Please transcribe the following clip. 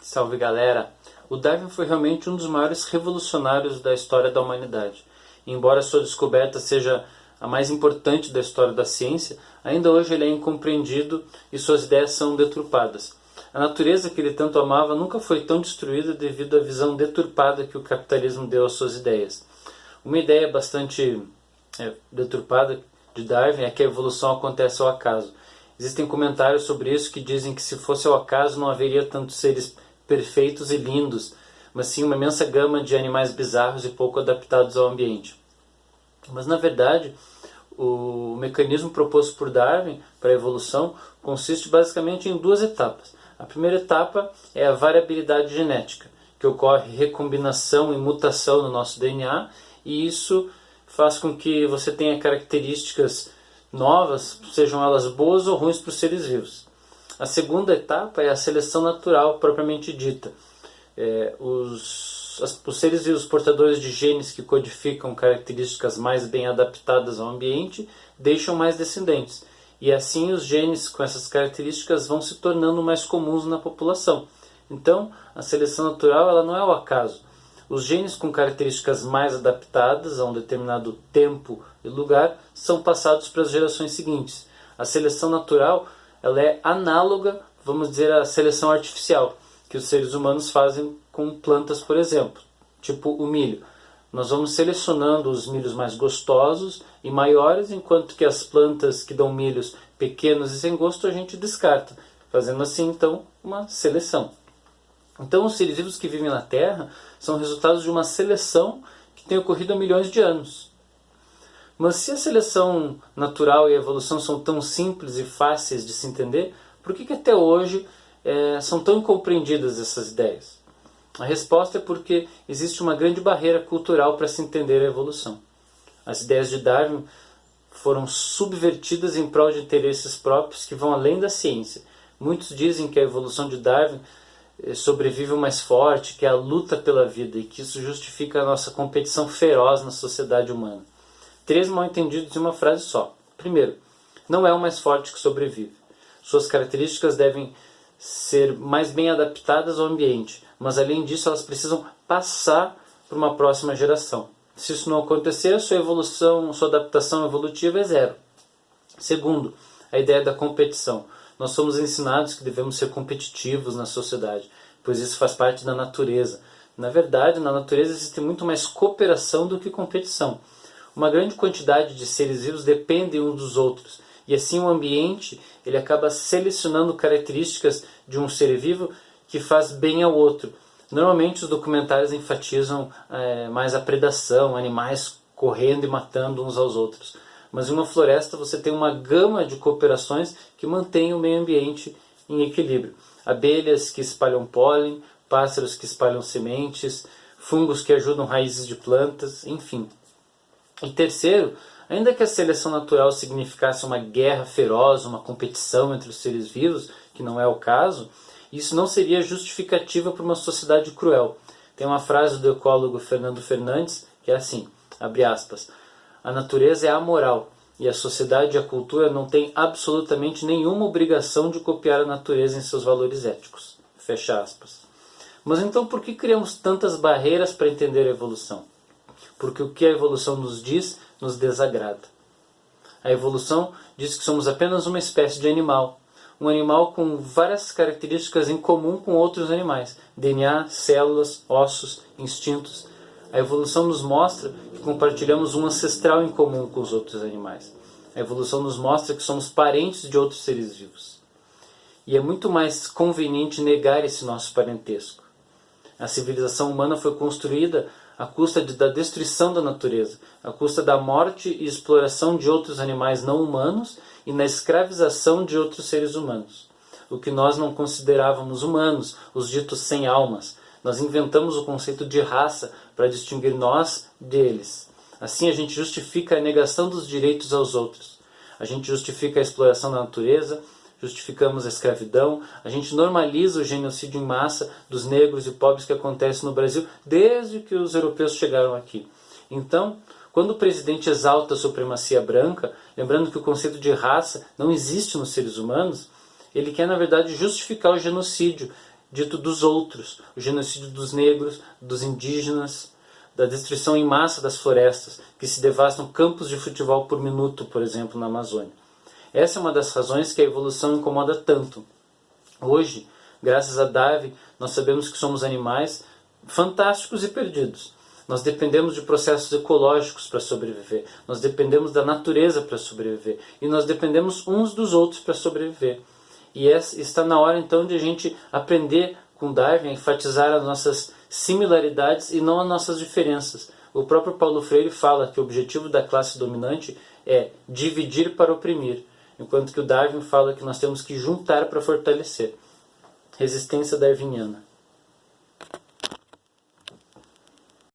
Salve galera! O Darwin foi realmente um dos maiores revolucionários da história da humanidade. Embora sua descoberta seja a mais importante da história da ciência, ainda hoje ele é incompreendido e suas ideias são deturpadas. A natureza que ele tanto amava nunca foi tão destruída devido à visão deturpada que o capitalismo deu às suas ideias. Uma ideia bastante deturpada de Darwin é que a evolução acontece ao acaso. Existem comentários sobre isso que dizem que se fosse ao acaso não haveria tantos seres perfeitos e lindos, mas sim uma imensa gama de animais bizarros e pouco adaptados ao ambiente. Mas na verdade, o mecanismo proposto por Darwin para a evolução consiste basicamente em duas etapas. A primeira etapa é a variabilidade genética, que ocorre recombinação e mutação no nosso DNA, e isso faz com que você tenha características novas, sejam elas boas ou ruins para os seres vivos. A segunda etapa é a seleção natural propriamente dita. Os seres vivos portadores de genes que codificam características mais bem adaptadas ao ambiente deixam mais descendentes. E assim os genes com essas características vão se tornando mais comuns na população. Então, a seleção natural ela não é o acaso. Os genes com características mais adaptadas a um determinado tempo e lugar são passados para as gerações seguintes. A seleção natural ela é análoga, vamos dizer, à seleção artificial, que os seres humanos fazem com plantas, por exemplo, tipo o milho. Nós vamos selecionando os milhos mais gostosos e maiores, enquanto que as plantas que dão milhos pequenos e sem gosto a gente descarta, fazendo assim, então, uma seleção. Então, os seres vivos que vivem na Terra são resultados de uma seleção que tem ocorrido há milhões de anos. Mas se a seleção natural e a evolução são tão simples e fáceis de se entender, por que até hoje são tão incompreendidas essas ideias? A resposta é porque existe uma grande barreira cultural para se entender a evolução. As ideias de Darwin foram subvertidas em prol de interesses próprios que vão além da ciência. Muitos dizem que a evolução de Darwin sobrevive o mais forte, que é a luta pela vida, e que isso justifica a nossa competição feroz na sociedade humana. 3 mal entendidos em uma frase só. Primeiro, não é o mais forte que sobrevive. Suas características devem ser mais bem adaptadas ao ambiente, mas além disso elas precisam passar para uma próxima geração. Se isso não acontecer, sua adaptação evolutiva é zero. Segundo, a ideia da competição. Nós somos ensinados que devemos ser competitivos na sociedade, pois isso faz parte da natureza. Na verdade, na natureza existe muito mais cooperação do que competição. Uma grande quantidade de seres vivos dependem uns dos outros, e assim o ambiente ele acaba selecionando características de um ser vivo que faz bem ao outro. Normalmente os documentários enfatizam mais a predação, animais correndo e matando uns aos outros. Mas em uma floresta você tem uma gama de cooperações que mantém o meio ambiente em equilíbrio. Abelhas que espalham pólen, pássaros que espalham sementes, fungos que ajudam raízes de plantas, enfim. E terceiro, ainda que a seleção natural significasse uma guerra feroz, uma competição entre os seres vivos, que não é o caso, isso não seria justificativa para uma sociedade cruel. Tem uma frase do ecólogo Fernando Fernandes que é assim, abre aspas, a natureza é amoral e a sociedade e a cultura não têm absolutamente nenhuma obrigação de copiar a natureza em seus valores éticos. Fecha aspas. Mas então por que criamos tantas barreiras para entender a evolução? Porque o que a evolução nos diz, nos desagrada. A evolução diz que somos apenas uma espécie de animal. Um animal com várias características em comum com outros animais. DNA, células, ossos, instintos. A evolução nos mostra que compartilhamos um ancestral em comum com os outros animais. A evolução nos mostra que somos parentes de outros seres vivos. E é muito mais conveniente negar esse nosso parentesco. A civilização humana foi construída à custa da destruição da natureza, à custa da morte e exploração de outros animais não humanos e na escravização de outros seres humanos. O que nós não considerávamos humanos, os ditos sem almas. Nós inventamos o conceito de raça para distinguir nós deles. Assim a gente justifica a negação dos direitos aos outros. A gente justifica a exploração da natureza, justificamos a escravidão, a gente normaliza o genocídio em massa dos negros e pobres que acontece no Brasil desde que os europeus chegaram aqui. Então, quando o presidente exalta a supremacia branca, lembrando que o conceito de raça não existe nos seres humanos, ele quer, na verdade, justificar o genocídio dito dos outros, o genocídio dos negros, dos indígenas, da destruição em massa das florestas, que se devastam campos de futebol por minuto, por exemplo, na Amazônia. Essa é uma das razões que a evolução incomoda tanto. Hoje, graças a Darwin, nós sabemos que somos animais fantásticos e perdidos. Nós dependemos de processos ecológicos para sobreviver. Nós dependemos da natureza para sobreviver. E nós dependemos uns dos outros para sobreviver. E está na hora então de a gente aprender com Darwin a enfatizar as nossas similaridades e não as nossas diferenças. O próprio Paulo Freire fala que o objetivo da classe dominante é dividir para oprimir, enquanto que o Darwin fala que nós temos que juntar para fortalecer. Resistência darwiniana.